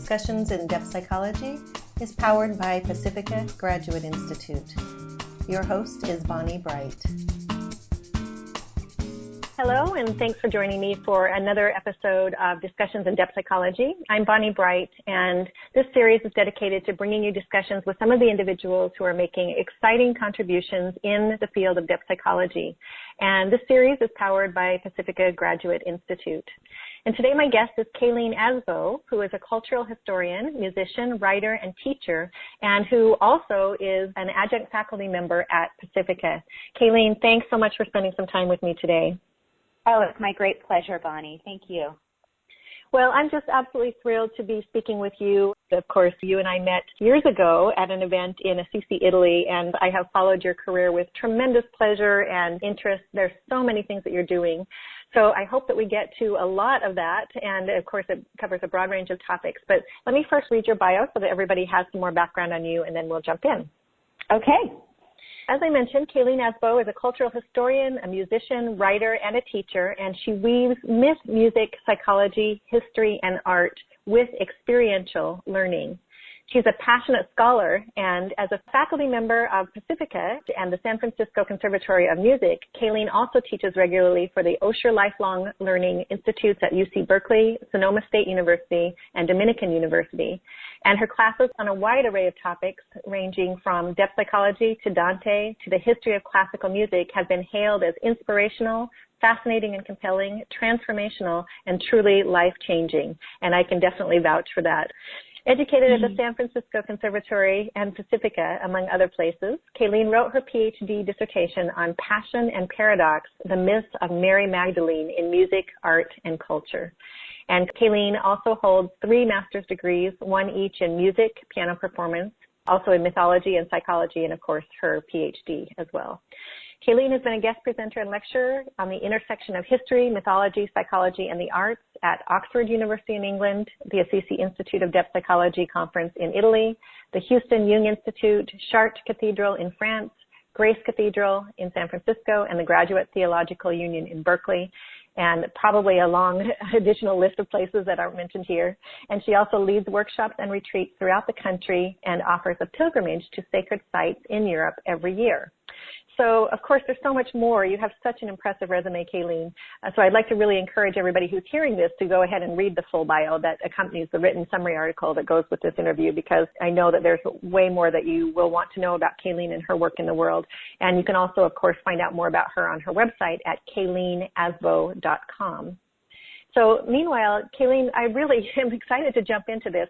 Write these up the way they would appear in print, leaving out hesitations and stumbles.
Discussions in Depth Psychology is powered by Pacifica Graduate Institute. Your host is Bonnie Bright. Hello, and thanks for joining me for another episode of Discussions in Depth Psychology. I'm Bonnie Bright, and this series is dedicated to bringing you discussions with some of the individuals who are making exciting contributions in the field of depth psychology. And this series is powered by Pacifica Graduate Institute. And today my guest is Kayleen Asbo, who is a cultural historian, musician, writer, and teacher, and who also is an adjunct faculty member at Pacifica. Kayleen, thanks so much for spending some time with me today. Oh, it's my great pleasure, Bonnie. Thank you. Well, I'm just absolutely thrilled to be speaking with you. Of course, you and I met years ago at an event in Assisi, Italy, and I have followed your career with tremendous pleasure and interest. There's so many things that you're doing. So I hope that we get to a lot of that, and of course it covers a broad range of topics. But let me first read your bio so that everybody has some more background on you, and then we'll jump in. Okay. As I mentioned, Kayleen Asbo is a cultural historian, a musician, writer, and a teacher, and she weaves myth, music, psychology, history, and art with experiential learning. She's a passionate scholar, and as a faculty member of Pacifica and the San Francisco Conservatory of Music, Kayleen also teaches regularly for the Osher Lifelong Learning Institutes at UC Berkeley, Sonoma State University, and Dominican University. And her classes on a wide array of topics, ranging from depth psychology to Dante to the history of classical music, have been hailed as inspirational, fascinating and compelling, transformational, and truly life-changing. And I can definitely vouch for that. Educated at the San Francisco Conservatory and Pacifica, among other places, Kayleen wrote her PhD dissertation on Passion and Paradox, the Myths of Mary Magdalene in Music, Art, and Culture. And Kayleen also holds 3 master's degrees, one each in music, piano performance, also in mythology and psychology, and of course her PhD as well. Kayleen has been a guest presenter and lecturer on the intersection of history, mythology, psychology, and the arts at Oxford University in England, the Assisi Institute of Depth Psychology Conference in Italy, the Houston Jung Institute, Chartres Cathedral in France, Grace Cathedral in San Francisco, and the Graduate Theological Union in Berkeley, and probably a long additional list of places that aren't mentioned here. And she also leads workshops and retreats throughout the country and offers a pilgrimage to sacred sites in Europe every year. So, of course, there's so much more. You have such an impressive resume, Kayleen. So I'd like to really encourage everybody who's hearing this to go ahead and read the full bio that accompanies the written summary article that goes with this interview, because I know that there's way more that you will want to know about Kayleen and her work in the world. And you can also, of course, find out more about her on her website at kayleenasbo.com. So, meanwhile, Kayleen, I really am excited to jump into this.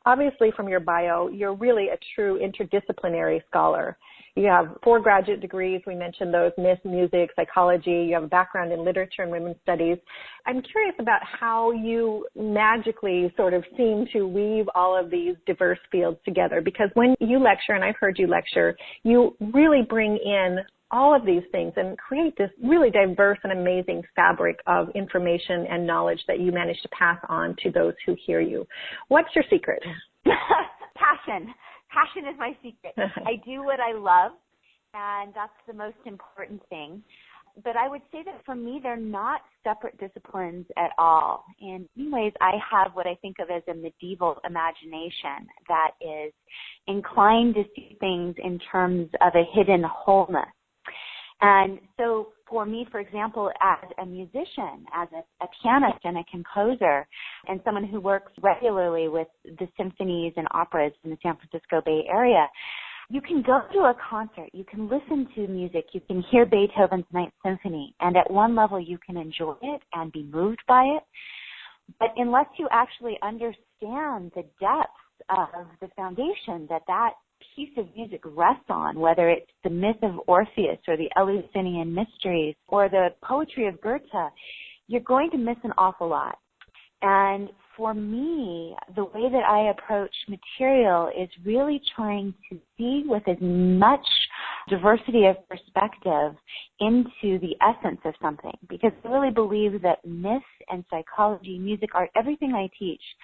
Obviously, from your bio, you're really a true interdisciplinary scholar. You have 4 graduate degrees. We mentioned those: myth, music, psychology. You have a background in literature and women's studies. I'm curious about how you magically sort of seem to weave all of these diverse fields together, because when you lecture, and I've heard you lecture, you really bring in all of these things and create this really diverse and amazing fabric of information and knowledge that you manage to pass on to those who hear you. What's your secret? Passion. Passion is my secret. I do what I love, and that's the most important thing. But I would say that for me, they're not separate disciplines at all. In many ways, I have what I think of as a medieval imagination that is inclined to see things in terms of a hidden wholeness. And so for me, for example, as a musician, as a pianist and a composer, and someone who works regularly with the symphonies and operas in the San Francisco Bay Area, you can go to a concert, you can listen to music, you can hear Beethoven's Ninth Symphony, and at one level you can enjoy it and be moved by it. But unless you actually understand the depths of the foundation that piece of music rests on, whether it's the myth of Orpheus or the Eleusinian mysteries or the poetry of Goethe, you're going to miss an awful lot. And for me, the way that I approach material is really trying to see with as much diversity of perspective into the essence of something, because I really believe that myth and psychology, music, art, everything I teach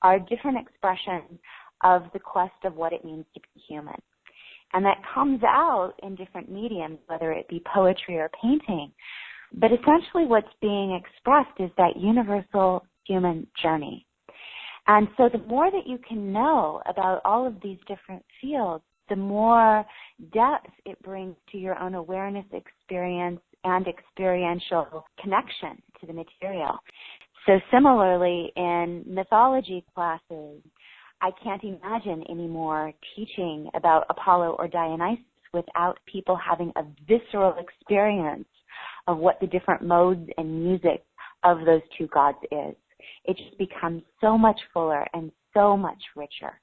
are different expressions of the quest of what it means to be human. And that comes out in different mediums, whether it be poetry or painting. But essentially what's being expressed is that universal human journey. And so the more that you can know about all of these different fields, the more depth it brings to your own awareness, experience, and experiential connection to the material. So similarly, in mythology classes, I can't imagine anymore teaching about Apollo or Dionysus without people having a visceral experience of what the different modes and music of those two gods is. It just becomes so much fuller and so much richer.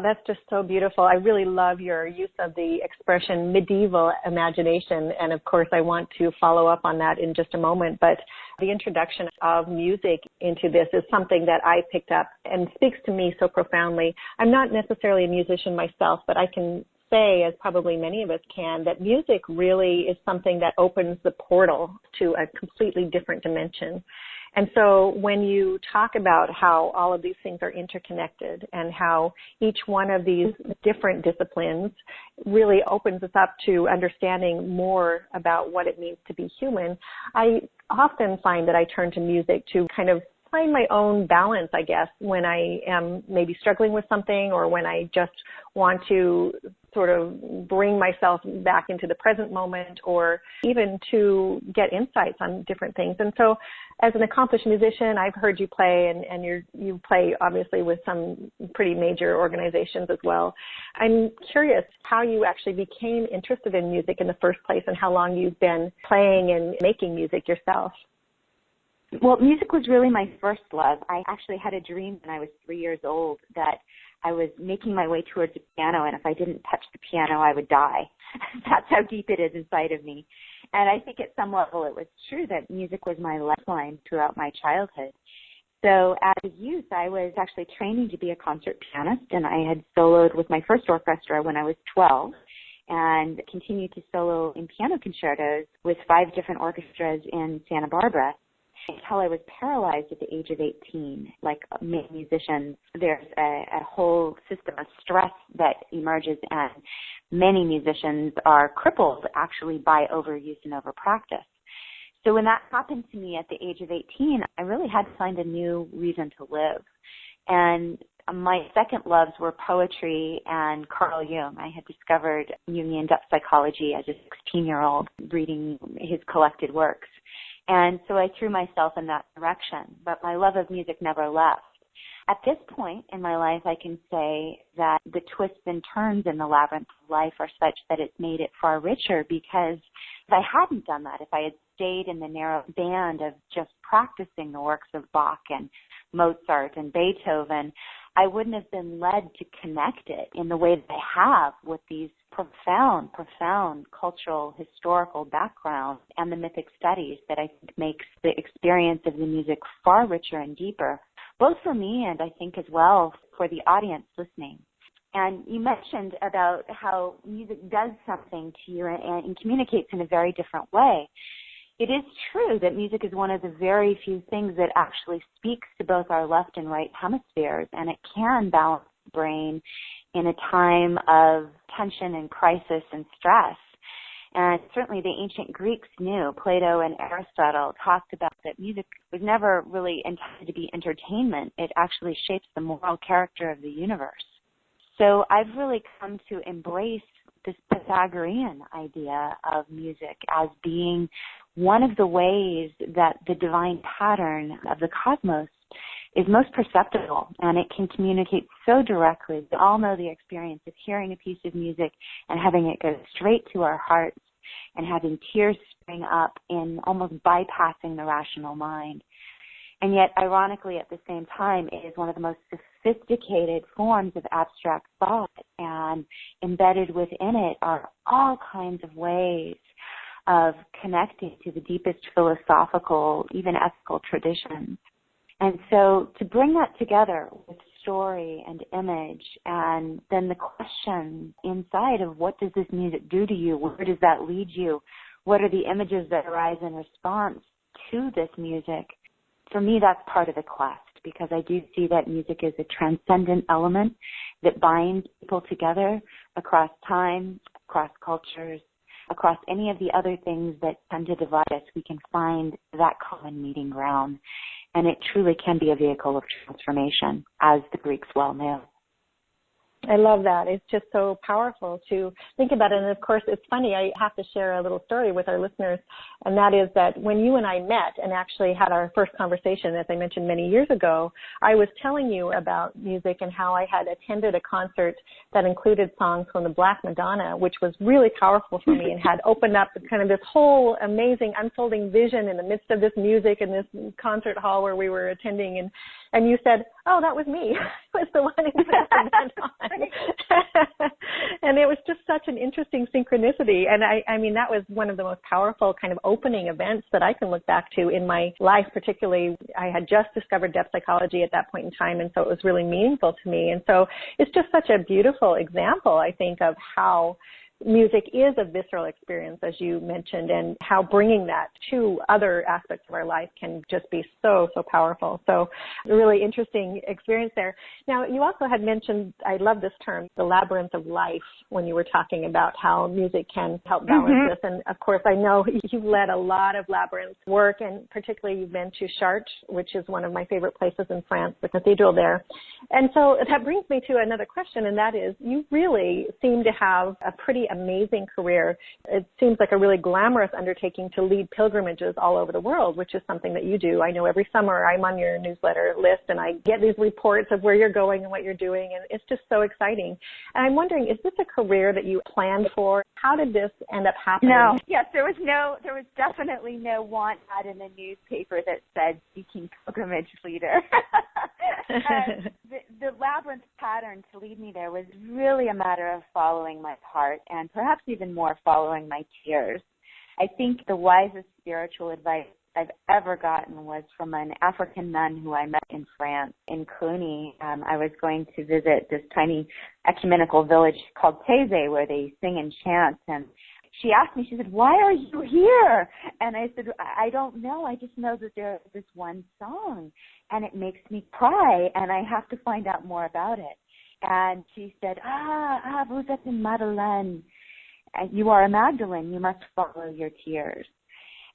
That's just so beautiful. I really love your use of the expression medieval imagination, and of course I want to follow up on that in just a moment, but the introduction of music into this is something that I picked up and speaks to me so profoundly. I'm not necessarily a musician myself, but I can say, as probably many of us can, that music really is something that opens the portal to a completely different dimension. And so when you talk about how all of these things are interconnected and how each one of these different disciplines really opens us up to understanding more about what it means to be human, I often find that I turn to music to kind of find my own balance, I guess, when I am maybe struggling with something or when I just want to sort of bring myself back into the present moment or even to get insights on different things. And so as an accomplished musician, I've heard you play and you play obviously with some pretty major organizations as well. I'm curious how you actually became interested in music in the first place and how long you've been playing and making music yourself. Well, music was really my first love. I actually had a dream when I was 3 years old that I was making my way towards the piano, and if I didn't touch the piano, I would die. That's how deep it is inside of me. And I think at some level it was true that music was my lifeline throughout my childhood. So as a youth, I was actually training to be a concert pianist, and I had soloed with my first orchestra when I was 12 and continued to solo in piano concertos with 5 different orchestras in Santa Barbara until I was paralyzed at the age of 18. Like many musicians, there's a whole system of stress that emerges, and many musicians are crippled actually by overuse and overpractice. So when that happened to me at the age of 18, I really had to find a new reason to live. And my second loves were poetry and Carl Jung. I had discovered Jungian depth psychology as a 16-year-old reading his collected works. And so I threw myself in that direction, but my love of music never left. At this point in my life, I can say that the twists and turns in the labyrinth of life are such that it's made it far richer, because if I hadn't done that, if I had stayed in the narrow band of just practicing the works of Bach and Mozart and Beethoven, I wouldn't have been led to connect it in the way that I have with these profound cultural, historical backgrounds and the mythic studies that I think makes the experience of the music far richer and deeper, both for me and I think as well for the audience listening. And you mentioned about how music does something to you and communicates in a very different way. It is true that music is one of the very few things that actually speaks to both our left and right hemispheres, and it can balance the brain in a time of tension and crisis and stress. And certainly the ancient Greeks knew, Plato and Aristotle talked about that music was never really intended to be entertainment. It actually shapes the moral character of the universe. So I've really come to embrace this Pythagorean idea of music as being one of the ways that the divine pattern of the cosmos is most perceptible, and it can communicate so directly. We all know the experience of hearing a piece of music and having it go straight to our hearts and having tears spring up in almost bypassing the rational mind. And yet, ironically, at the same time, it is one of the most sophisticated forms of abstract thought, and embedded within it are all kinds of ways of connecting to the deepest philosophical, even ethical traditions. And so to bring that together with story and image, and then the question inside of what does this music do to you? Where does that lead you? What are the images that arise in response to this music? For me, that's part of the quest, because I do see that music is a transcendent element that binds people together across time, across cultures, across any of the other things that tend to divide us, we can find that common meeting ground. And it truly can be a vehicle of transformation, as the Greeks well knew. I love that. It's just so powerful to think about it. And of course, it's funny, I have to share a little story with our listeners, and that is that when you and I met and actually had our first conversation, as I mentioned many years ago, I was telling you about music and how I had attended a concert that included songs from the Black Madonna, which was really powerful for me and had opened up kind of this whole amazing unfolding vision in the midst of this music in this concert hall where we were attending. And you said, oh, that was me. I was the one who put that on. And it was just such an interesting synchronicity. And I mean, that was one of the most powerful kind of opening events that I can look back to in my life, particularly. I had just discovered depth psychology at that point in time, and so it was really meaningful to me. And so it's just such a beautiful example, I think, of how music is a visceral experience, as you mentioned, and how bringing that to other aspects of our life can just be so, so powerful. So a really interesting experience there. Now, you also had mentioned, I love this term, the labyrinth of life, when you were talking about how music can help balance this. And of course, I know you've led a lot of labyrinth work, and particularly you've been to Chartres, which is one of my favorite places in France, the cathedral there. And so that brings me to another question, and that is, you really seem to have a pretty amazing career. It seems like a really glamorous undertaking to lead pilgrimages all over the world, which is something that you do. I know every summer I'm on your newsletter list and I get these reports of where you're going and what you're doing, and it's just so exciting. And I'm wondering, is this a career that you planned for? How did this end up happening? No. Yes, there was definitely no want ad in the newspaper that said seeking pilgrimage leader. The labyrinth pattern to lead me there was really a matter of following my heart, and perhaps even more following my tears. I think the wisest spiritual advice I've ever gotten was from an African nun who I met in France, in Cluny. I was going to visit this tiny ecumenical village called Thésée, where they sing and chant, and she asked me, she said, "Why are you here?" And I said, "I don't know. I just know that there's this one song, and it makes me cry, and I have to find out more about it." And she said, vous êtes une Madeleine. You are a Magdalene. You must follow your tears.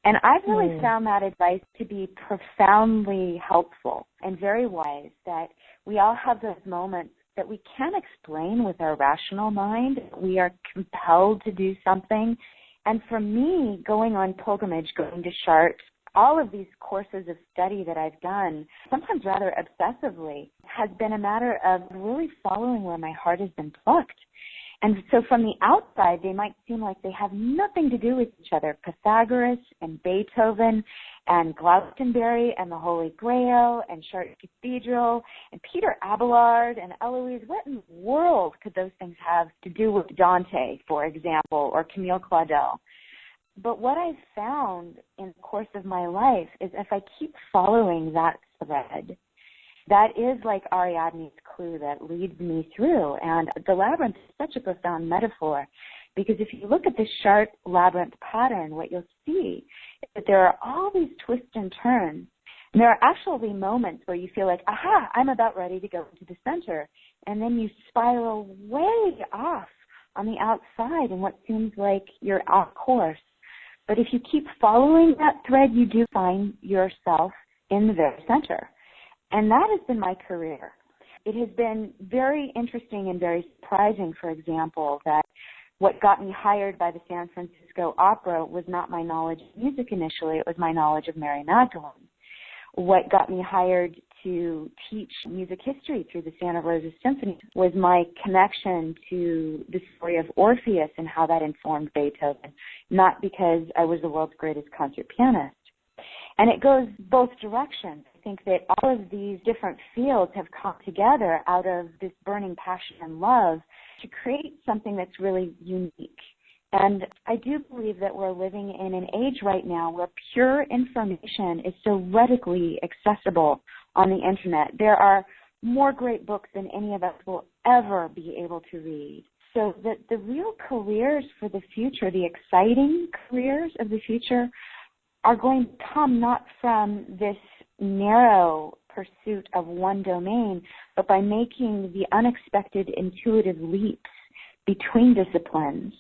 And I've really found that advice to be profoundly helpful and very wise, that we all have those moments that we can't explain with our rational mind. We are compelled to do something. And for me, going on pilgrimage, going to Chartres, all of these courses of study that I've done, sometimes rather obsessively, has been a matter of really following where my heart has been plucked. And so from the outside, they might seem like they have nothing to do with each other. Pythagoras and Beethoven and Glastonbury and the Holy Grail and Chartres Cathedral and Peter Abelard and Eloise. What in the world could those things have to do with Dante, for example, or Camille Claudel? But what I've found in the course of my life is if I keep following that thread, that is like Ariadne's clue that leads me through. And the labyrinth is such a profound metaphor, because if you look at the Chartres labyrinth pattern, what you'll see is that there are all these twists and turns. And there are actually moments where you feel like, aha, I'm about ready to go into the center. And then you spiral way off on the outside in what seems like you're off course. But if you keep following that thread, you do find yourself in the very center. And that has been my career. It has been very interesting and very surprising, for example, that what got me hired by the San Francisco Opera was not my knowledge of music initially, it was my knowledge of Mary Magdalene. What got me hired to teach music history through the Santa Rosa Symphony was my connection to the story of Orpheus and how that informed Beethoven, not because I was the world's greatest concert pianist. And it goes both directions. I think that all of these different fields have come together out of this burning passion and love to create something that's really unique. And I do believe that we're living in an age right now where pure information is so readily accessible on the internet. There are more great books than any of us will ever be able to read. So the real careers for the future, the exciting careers of the future, are going to come not from this narrow pursuit of one domain, but by making the unexpected intuitive leaps between disciplines.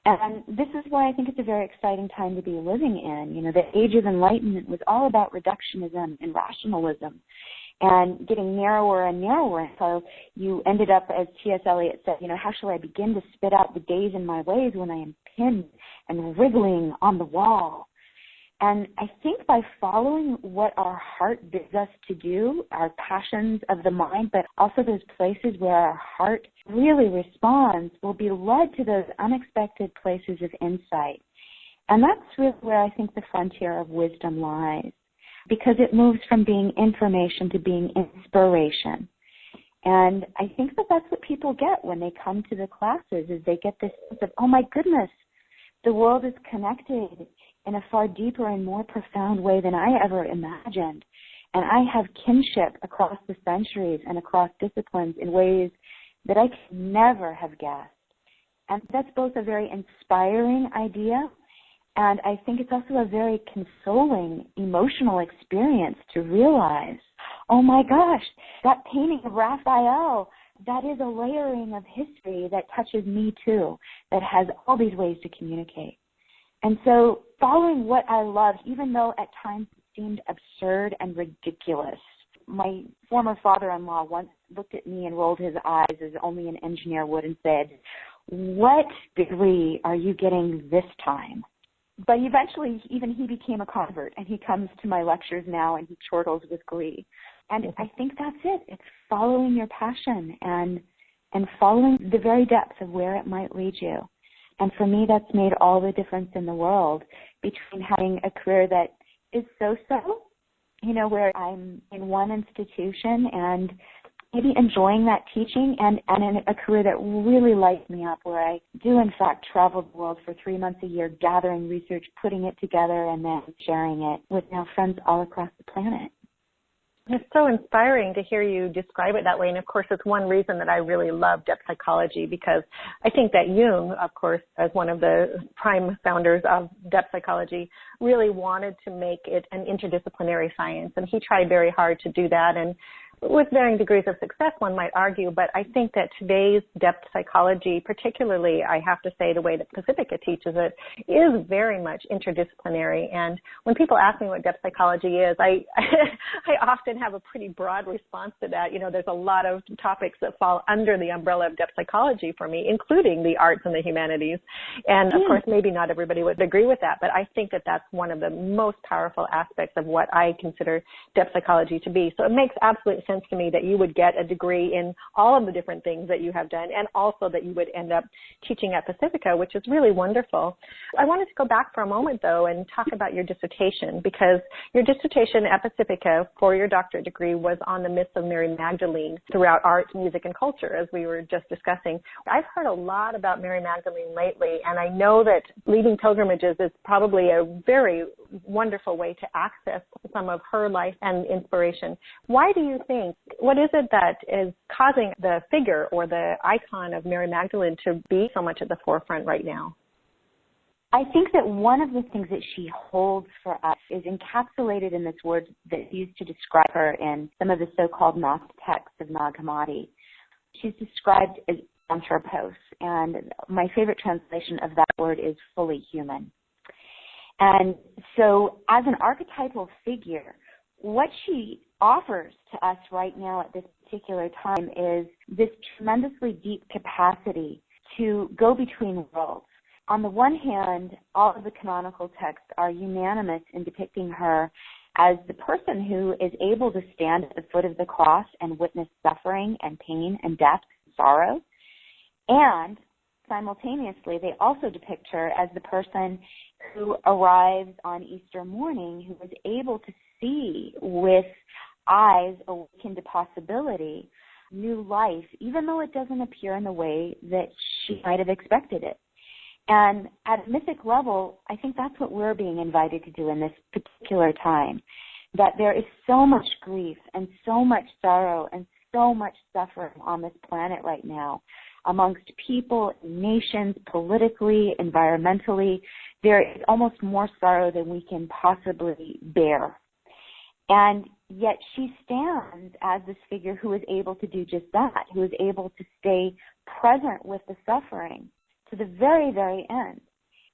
And this is why I think it's a very exciting time to be living in. You know, the Age of Enlightenment was all about reductionism and rationalism and getting narrower and narrower. And so you ended up, as T.S. Eliot said, you know, how shall I begin to spit out the days and my ways when I am pinned and wriggling on the wall? And I think by following what our heart bids us to do, our passions of the mind, but also those places where our heart really responds, will be led to those unexpected places of insight. And that's really where I think the frontier of wisdom lies, because it moves from being information to being inspiration. And I think that that's what people get when they come to the classes, is they get this sense of, oh my goodness, the world is connected in a far deeper and more profound way than I ever imagined. And I have kinship across the centuries and across disciplines in ways that I could never have guessed. And that's both a very inspiring idea, and I think it's also a very consoling, emotional experience to realize, oh my gosh, that painting of Raphael, that is a layering of history that touches me too, that has all these ways to communicate. And so following what I love, even though at times it seemed absurd and ridiculous. My former father-in-law once looked at me and rolled his eyes as only an engineer would and said, "What degree are you getting this time?" But eventually even he became a convert, and he comes to my lectures now and he chortles with glee. And I think that's it. It's following your passion and following the very depths of where it might lead you. And for me, that's made all the difference in the world between having a career that is so-so, you know, where I'm in one institution and maybe enjoying that teaching, and in a career that really lights me up, where I do, in fact, travel the world for 3 months a year, gathering research, putting it together, and then sharing it with now friends all across the planet. It's so inspiring to hear you describe it that way. And, of course, it's one reason that I really love depth psychology, because I think that Jung, of course, as one of the prime founders of depth psychology, really wanted to make it an interdisciplinary science. And he tried very hard to do that, and with varying degrees of success, one might argue. But I think that today's depth psychology, particularly, I have to say, the way that Pacifica teaches it, is very much interdisciplinary. And when people ask me what depth psychology is, I often have a pretty broad response to that. You know, there's a lot of topics that fall under the umbrella of depth psychology for me, including the arts and the humanities. And, of course, maybe not everybody would agree with that, but I think that that's one of the most powerful aspects of what I consider depth psychology to be. So it makes absolute sense to me that you would get a degree in all of the different things that you have done, and also that you would end up teaching at Pacifica, which is really wonderful. I wanted to go back for a moment, though, and talk about your dissertation, because your dissertation at Pacifica for your doctorate degree was on the myths of Mary Magdalene throughout art, music, and culture, as we were just discussing. I've heard a lot about Mary Magdalene lately, and I know that leading pilgrimages is probably a very wonderful way to access some of her life and inspiration. Why do you think, what is it that is causing the figure or the icon of Mary Magdalene to be so much at the forefront right now? I think that one of the things that she holds for us is encapsulated in this word that's used to describe her in some of the so-called Gnostic texts of Nag Hammadi. She's described as anthropos, and my favorite translation of that word is fully human. And so as an archetypal figure, what she offers to us right now at this particular time is this tremendously deep capacity to go between worlds. On the one hand, all of the canonical texts are unanimous in depicting her as the person who is able to stand at the foot of the cross and witness suffering and pain and death and sorrow. And simultaneously, they also depict her as the person who arrives on Easter morning, who is able to see with eyes awakened to possibility new life, even though it doesn't appear in the way that she might have expected it. And at a mythic level, I think that's what we're being invited to do in this particular time, that there is so much grief and so much sorrow and so much suffering on this planet right now amongst people, nations, politically, environmentally. There is almost more sorrow than we can possibly bear. And yet she stands as this figure who is able to do just that, who is able to stay present with the suffering, to the very, very end.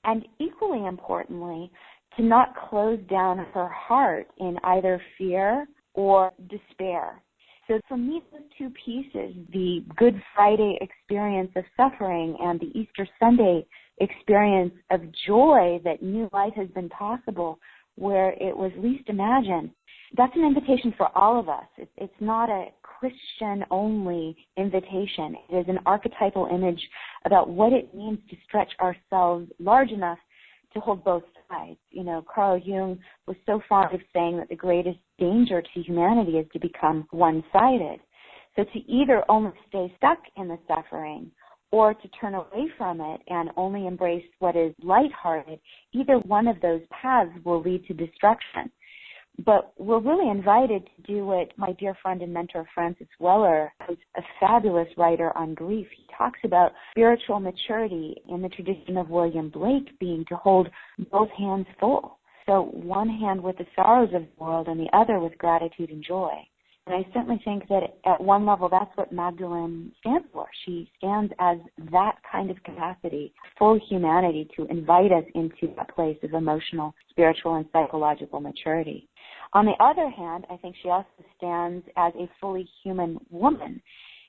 And equally importantly, to not close down her heart in either fear or despair. So for me, those two pieces, the Good Friday experience of suffering and the Easter Sunday experience of joy that new life has been possible where it was least imagined, that's an invitation for all of us. It's not a Christian-only invitation. It is an archetypal image about what it means to stretch ourselves large enough to hold both sides. You know, Carl Jung was so fond of saying that the greatest danger to humanity is to become one-sided. So to either only stay stuck in the suffering or to turn away from it and only embrace what is lighthearted, either one of those paths will lead to destruction. But we're really invited to do what my dear friend and mentor Francis Weller, who's a fabulous writer on grief, he talks about spiritual maturity in the tradition of William Blake being to hold both hands full. So one hand with the sorrows of the world and the other with gratitude and joy. And I certainly think that at one level that's what Magdalene stands for. She stands as that kind of capacity, full humanity, to invite us into a place of emotional, spiritual, and psychological maturity. On the other hand, I think she also stands as a fully human woman.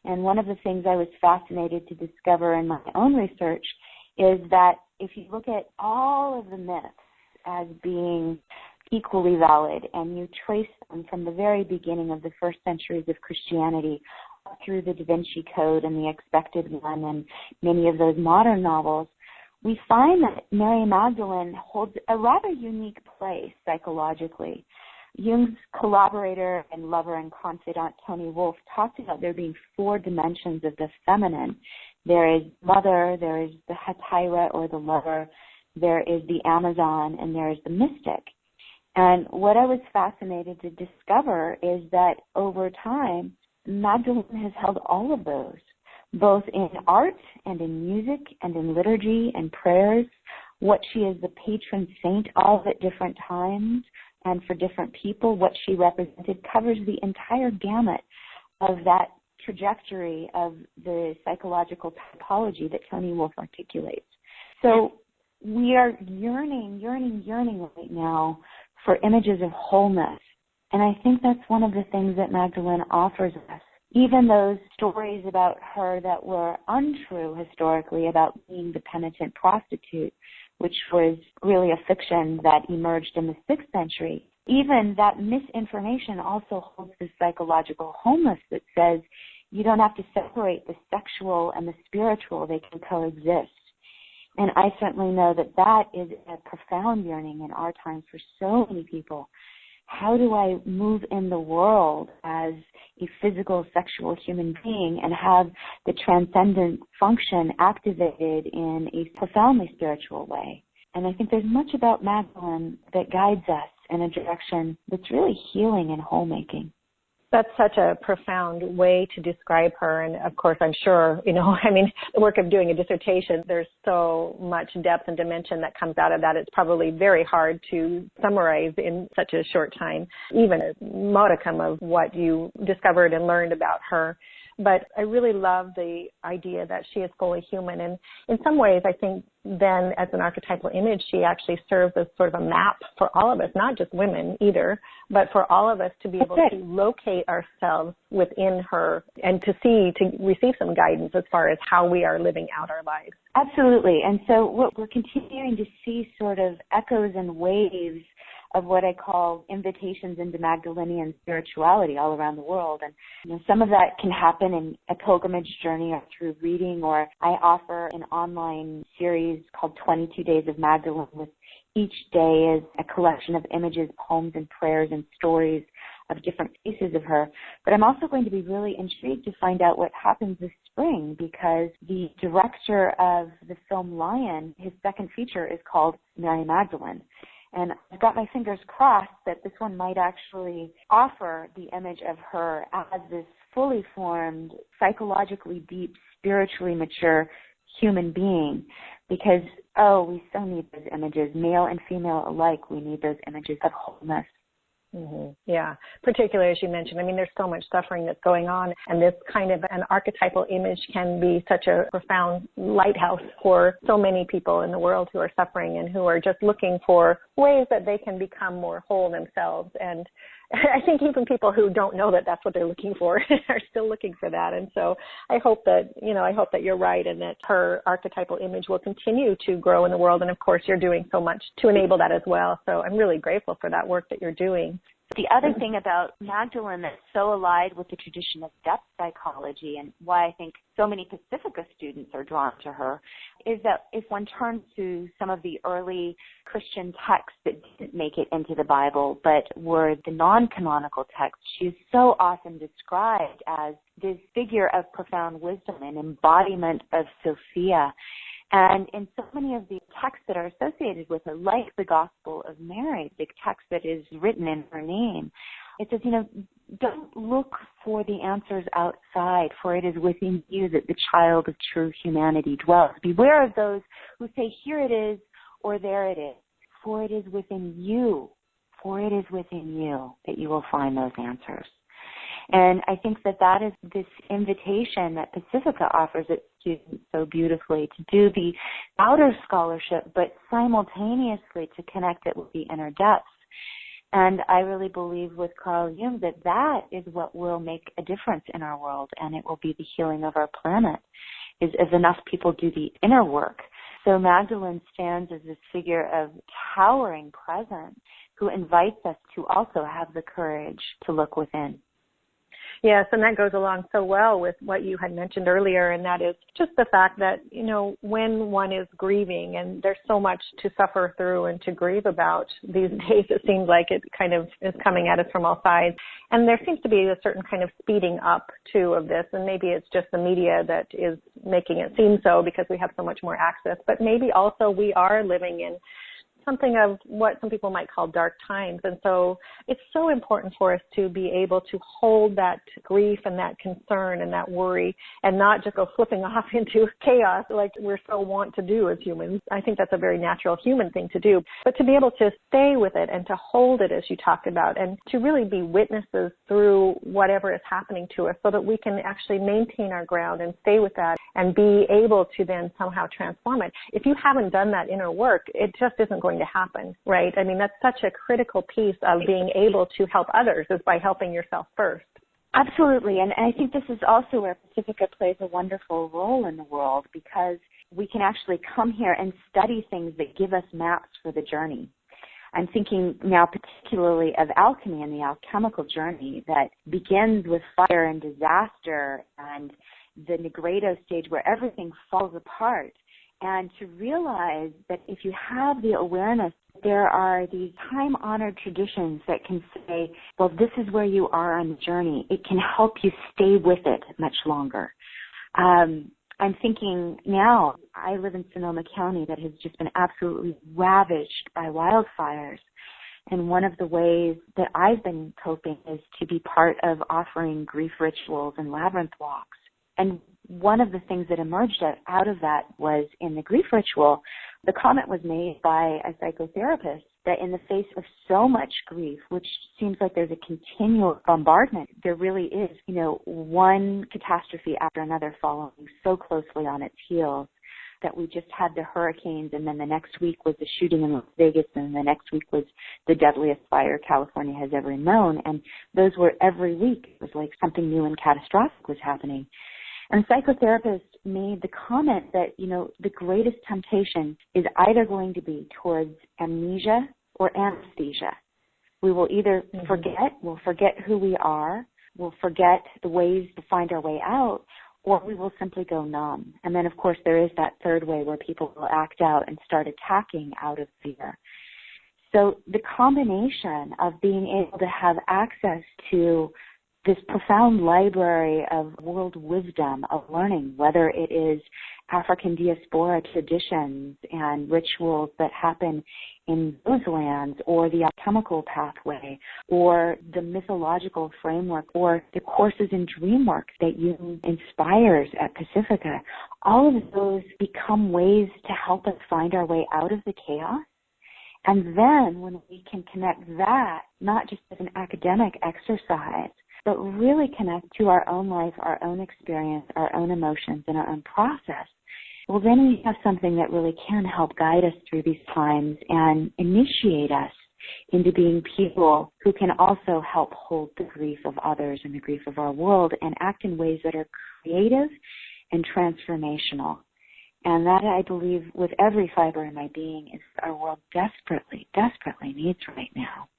And one of the things I was fascinated to discover in my own research is that if you look at all of the myths as being equally valid, and you trace them from the very beginning of the first centuries of Christianity up through the Da Vinci Code and the Expected One and many of those modern novels, we find that Mary Magdalene holds a rather unique place psychologically. Jung's collaborator and lover and confidant Tony Wolfe talked about there being 4 dimensions of the feminine. There is mother, there is the hetaira or the lover, there is the Amazon, and there is the mystic. And what I was fascinated to discover is that over time, Magdalene has held all of those, both in art and in music and in liturgy and prayers, what she is the patron saint of at different times and for different people, what she represented covers the entire gamut of that trajectory of the psychological typology that Tony Wolfe articulates. So we are yearning right now for images of wholeness. And I think that's one of the things that Magdalene offers us. Even those stories about her that were untrue historically about being the penitent prostitute, which was really a fiction that emerged in the 6th century, even that misinformation also holds this psychological wholeness that says you don't have to separate the sexual and the spiritual, they can coexist. And I certainly know that that is a profound yearning in our time for so many people. How do I move in the world as a physical, sexual human being and have the transcendent function activated in a profoundly spiritual way? And I think there's much about Magdalene that guides us in a direction that's really healing and whole-making. That's such a profound way to describe her. And of course, I'm sure, the work of doing a dissertation, there's so much depth and dimension that comes out of that. It's probably very hard to summarize in such a short time, even a modicum of what you discovered and learned about her. But I really love the idea that she is fully human. And in some ways, I think then as an archetypal image, she actually serves as sort of a map for all of us, not just women either, but for all of us to be able to locate ourselves within her and to receive some guidance as far as how we are living out our lives. Absolutely. And so what we're continuing to see sort of echoes and waves of what I call invitations into Magdalenian spirituality all around the world. And some of that can happen in a pilgrimage journey or through reading, or I offer an online series called 22 Days of Magdalene, with each day is a collection of images, poems, and prayers and stories of different faces of her. But I'm also going to be really intrigued to find out what happens this spring, because the director of the film Lion, his second feature is called Mary Magdalene. And I've got my fingers crossed that this one might actually offer the image of her as this fully formed, psychologically deep, spiritually mature human being. Because, we so need those images, male and female alike. We need those images of wholeness. Mm-hmm. Yeah, particularly as you mentioned. I mean, there's so much suffering that's going on, and this kind of an archetypal image can be such a profound lighthouse for so many people in the world who are suffering and who are just looking for ways that they can become more whole themselves. And I think even people who don't know that that's what they're looking for are still looking for that. And so I hope that you're right and that her archetypal image will continue to grow in the world. And of course, you're doing so much to enable that as well. So I'm really grateful for that work that you're doing. The other thing about Magdalene that's so allied with the tradition of depth psychology and why I think so many Pacifica students are drawn to her is that if one turns to some of the early Christian texts that didn't make it into the Bible but were the non-canonical texts, she is so often described as this figure of profound wisdom, an embodiment of Sophia. And in so many of the texts that are associated with her, like the Gospel of Mary, the text that is written in her name, it says, don't look for the answers outside, for it is within you that the child of true humanity dwells. Beware of those who say, here it is, or there it is, for it is within you, that you will find those answers. And I think that is this invitation that Pacifica offers its students so beautifully to do the outer scholarship, but simultaneously to connect it with the inner depths. And I really believe with Carl Jung that is what will make a difference in our world, and it will be the healing of our planet, is if enough people do the inner work. So Magdalene stands as this figure of towering presence who invites us to also have the courage to look within. Yes, and that goes along so well with what you had mentioned earlier, and that is just the fact that, when one is grieving, and there's so much to suffer through and to grieve about these days, it seems like it kind of is coming at us from all sides. And there seems to be a certain kind of speeding up, too, of this, and maybe it's just the media that is making it seem so because we have so much more access, but maybe also we are living in something of what some people might call dark times. And so it's so important for us to be able to hold that grief and that concern and that worry and not just go flipping off into chaos like we're so wont to do as humans. I think that's a very natural human thing to do. But to be able to stay with it and to hold it, as you talked about, and to really be witnesses through whatever is happening to us so that we can actually maintain our ground and stay with that and be able to then somehow transform it. If you haven't done that inner work, it just isn't going to happen, right? I mean, that's such a critical piece of being able to help others is by helping yourself first. Absolutely. And I think this is also where Pacifica plays a wonderful role in the world, because we can actually come here and study things that give us maps for the journey. I'm thinking now particularly of alchemy and the alchemical journey that begins with fire and disaster and the Negredo stage where everything falls apart. And to realize that if you have the awareness, there are these time-honored traditions that can say, well, this is where you are on the journey. It can help you stay with it much longer. I'm thinking now, I live in Sonoma County that has just been absolutely ravaged by wildfires. And one of the ways that I've been coping is to be part of offering grief rituals and labyrinth walks. And one of the things that emerged out of that was in the grief ritual, the comment was made by a psychotherapist that in the face of so much grief, which seems like there's a continual bombardment, there really is, one catastrophe after another following so closely on its heels, that we just had the hurricanes, and then the next week was the shooting in Las Vegas, and the next week was the deadliest fire California has ever known. And those were every week. It was like something new and catastrophic was happening. And the psychotherapist made the comment that, the greatest temptation is either going to be towards amnesia or anesthesia. We will either we'll forget who we are, we'll forget the ways to find our way out, or we will simply go numb. And then, of course, there is that third way where people will act out and start attacking out of fear. So the combination of being able to have access to this profound library of world wisdom, of learning, whether it is African diaspora traditions and rituals that happen in those lands, or the alchemical pathway, or the mythological framework, or the courses in dream work that Jung inspires at Pacifica, all of those become ways to help us find our way out of the chaos And then when we can connect that, not just as an academic exercise, but really connect to our own life, our own experience, our own emotions, and our own process, well, then we have something that really can help guide us through these times and initiate us into being people who can also help hold the grief of others and the grief of our world and act in ways that are creative and transformational. And that, I believe, with every fiber in my being, is our world desperately, desperately needs right now.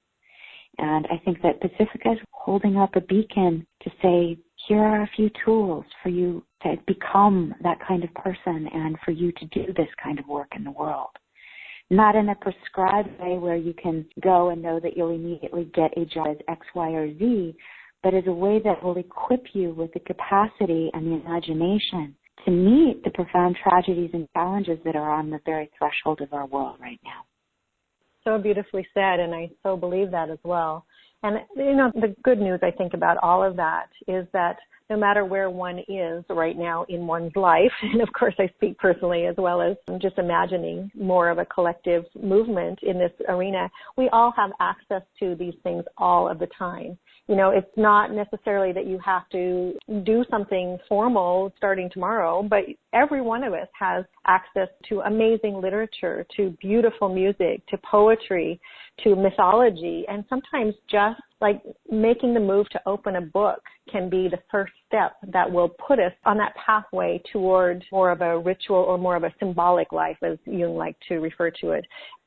And I think that Pacifica is holding up a beacon to say, here are a few tools for you to become that kind of person and for you to do this kind of work in the world. Not in a prescribed way where you can go and know that you'll immediately get a job as X, Y, or Z, but as a way that will equip you with the capacity and the imagination to meet the profound tragedies and challenges that are on the very threshold of our world right now. So beautifully said, and I so believe that as well. And, you know, the good news, I think, about all of that is that no matter where one is right now in one's life, and of course I speak personally as well as just imagining more of a collective movement in this arena, we all have access to these things all of the time. You know, it's not necessarily that you have to do something formal starting tomorrow, but every one of us has access to amazing literature, to beautiful music, to poetry, to mythology, and sometimes just like making the move to open a book can be the first step that will put us on that pathway toward more of a ritual or more of a symbolic life, as Jung liked to refer to it.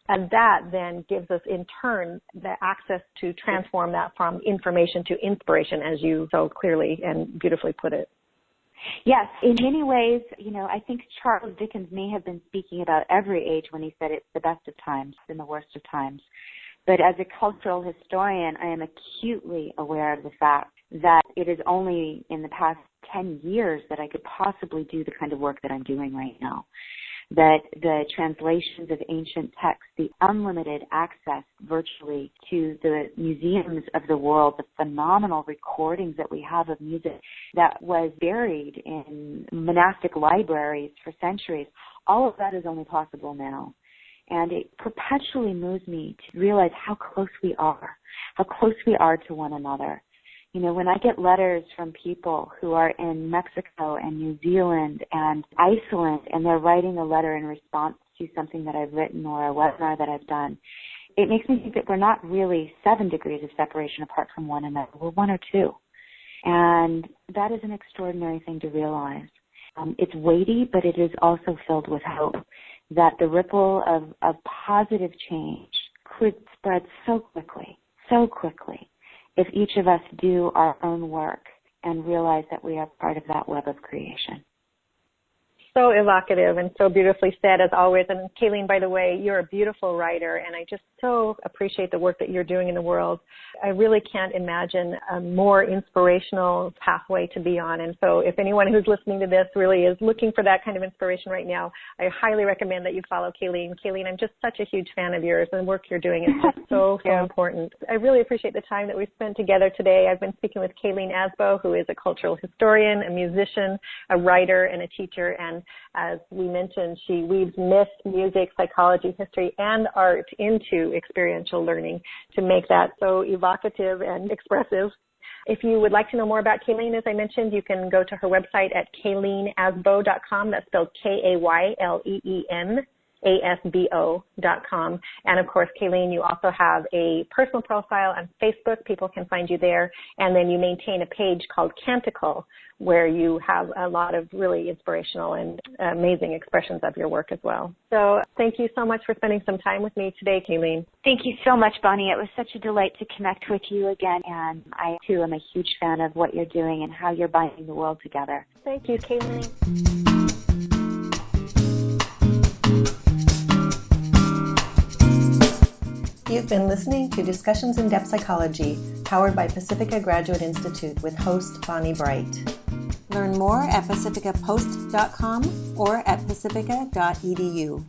And that then gives us, in turn, the access to transform that from information to inspiration, as you so clearly and beautifully put it. Yes, in many ways, you know, I think Charles Dickens may have been speaking about every age when he said it's the best of times and the worst of times. But as a cultural historian, I am acutely aware of the fact that it is only in the past 10 years that I could possibly do the kind of work that I'm doing right now. That the translations of ancient texts, the unlimited access virtually to the museums of the world, the phenomenal recordings that we have of music that was buried in monastic libraries for centuries, all of that is only possible now. And it perpetually moves me to realize how close we are to one another. You know, when I get letters from people who are in Mexico and New Zealand and Iceland, and they're writing a letter in response to something that I've written or a webinar that I've done, it makes me think that we're not really 7 degrees of separation apart from one another. We're 1 or 2. And that is an extraordinary thing to realize. It's weighty, but it is also filled with hope that the ripple of positive change could spread so quickly, if each of us do our own work and realize that we are part of that web of creation. So evocative and so beautifully said, as always. And Kayleen, by the way, you're a beautiful writer, and I just so appreciate the work that you're doing in the world. I really can't imagine a more inspirational pathway to be on. And so if anyone who's listening to this really is looking for that kind of inspiration right now, I highly recommend that you follow Kayleen. Kayleen, I'm just such a huge fan of yours, and the work you're doing is just so important. I really appreciate the time that we've spent together today. I've been speaking with Kayleen Asbo, who is a cultural historian, a musician, a writer, and a teacher. And as we mentioned, she weaves myth, music, psychology, history, and art into experiential learning to make that so evocative and expressive. If you would like to know more about Kayleen, as I mentioned, you can go to her website at kayleenasbo.com. That's spelled KAYLEENASBO.com. And of course, Kayleen, you also have a personal profile on Facebook. People can find you there. And then you maintain a page called Canticle, where you have a lot of really inspirational and amazing expressions of your work as well. So thank you so much for spending some time with me today, Kayleen. Thank you so much, Bonnie. It was such a delight to connect with you again. And I, too, am a huge fan of what you're doing and how you're binding the world together. Thank you, Kayleen. You've been listening to Discussions in Depth Psychology, powered by Pacifica Graduate Institute with host Bonnie Bright. Learn more at pacificapost.com or at pacifica.edu.